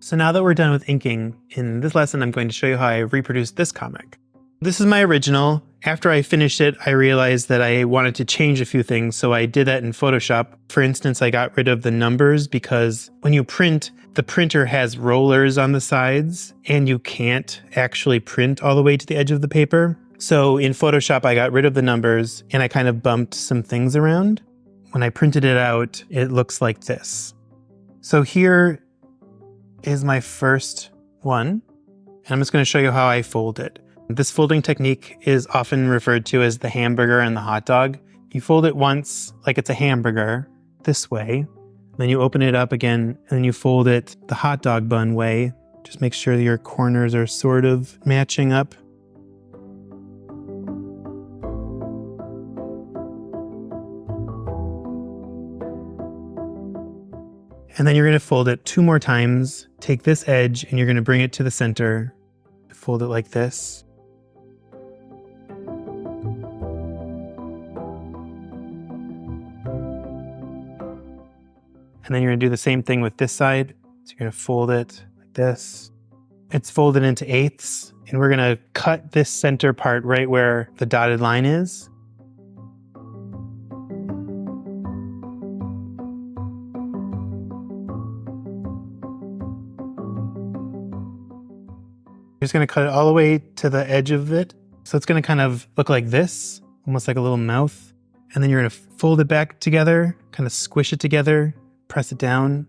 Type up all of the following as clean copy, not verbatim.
So now that we're done with inking, in this lesson I'm going to show you how I reproduced this comic. This is my original. After I finished it, I realized that I wanted to change a few things, so I did that in Photoshop. For instance, I got rid of the numbers because when you print, the printer has rollers on the sides, and you can't actually print all the way to the edge of the paper. So in Photoshop, I got rid of the numbers, and I kind of bumped some things around. When I printed it out, it looks like this. So here is my first one, and I'm just going to show you how I fold it. This folding technique is often referred to as the hamburger and the hot dog. You fold it once like it's a hamburger this way, then you open it up again, and then you fold it the hot dog bun way. Just make sure that your corners are sort of matching up. And then you're going to fold it 2 more times. Take this edge and you're going to bring it to the center. Fold it like this. And then you're going to do the same thing with this side. So you're going to fold it like this. It's folded into 1/8, and we're going to cut this center part right where the dotted line is. You're just going to cut it all the way to the edge of it. So it's going to kind of look like this, almost like a little mouth. And then you're going to fold it back together, kind of squish it together, press it down.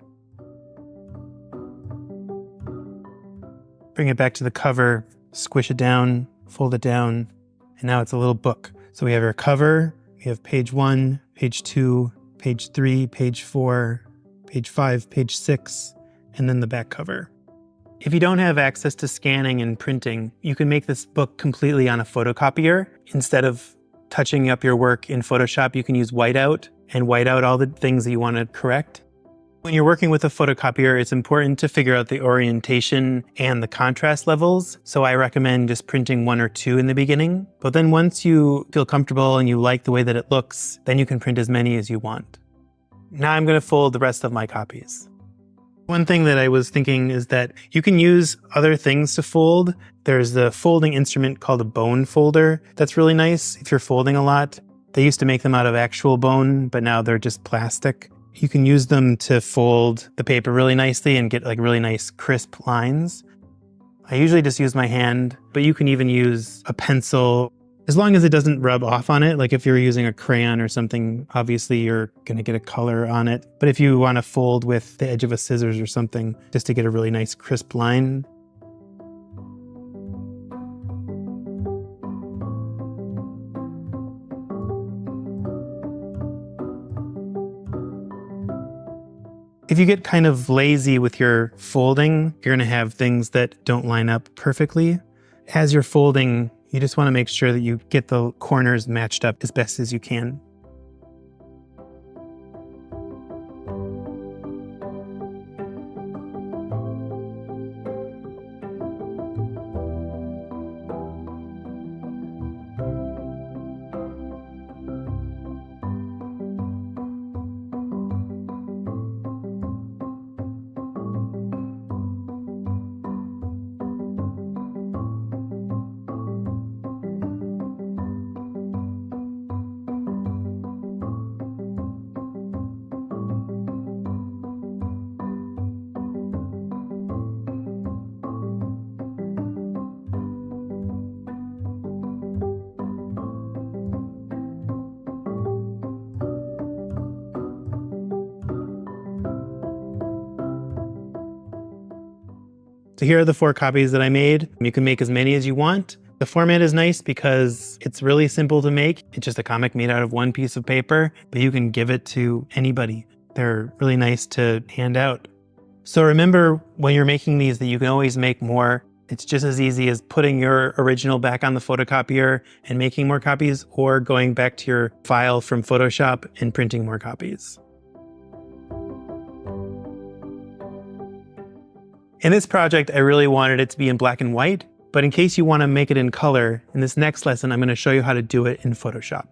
Bring it back to the cover, squish it down, fold it down, and now it's a little book. So we have our cover, we have page 1, page 2, page 3, page 4, page 5, page 6, and then the back cover. If you don't have access to scanning and printing, you can make this book completely on a photocopier. Instead of touching up your work in Photoshop, you can use whiteout and white out all the things that you want to correct. When you're working with a photocopier, it's important to figure out the orientation and the contrast levels. So I recommend just printing 1 or 2 in the beginning. But then once you feel comfortable and you like the way that it looks, then you can print as many as you want. Now I'm going to fold the rest of my copies. One thing that I was thinking is that you can use other things to fold. There's the folding instrument called a bone folder. That's really nice if you're folding a lot. They used to make them out of actual bone, but now they're just plastic. You can use them to fold the paper really nicely and get like really nice crisp lines. I usually just use my hand, but you can even use a pencil as long as it doesn't rub off on it. Like if you're using a crayon or something, obviously you're going to get a color on it. But if you want to fold with the edge of a scissors or something, just to get a really nice crisp line. If you get kind of lazy with your folding, you're going to have things that don't line up perfectly. As you're folding, you just want to make sure that you get the corners matched up as best as you can. So here are the 4 copies that I made. You can make as many as you want. The format is nice because it's really simple to make. It's just a comic made out of 1 piece of paper, but you can give it to anybody. They're really nice to hand out. So remember when you're making these that you can always make more. It's just as easy as putting your original back on the photocopier and making more copies, or going back to your file from Photoshop and printing more copies. In this project, I really wanted it to be in black and white, but in case you want to make it in color, in this next lesson, I'm going to show you how to do it in Photoshop.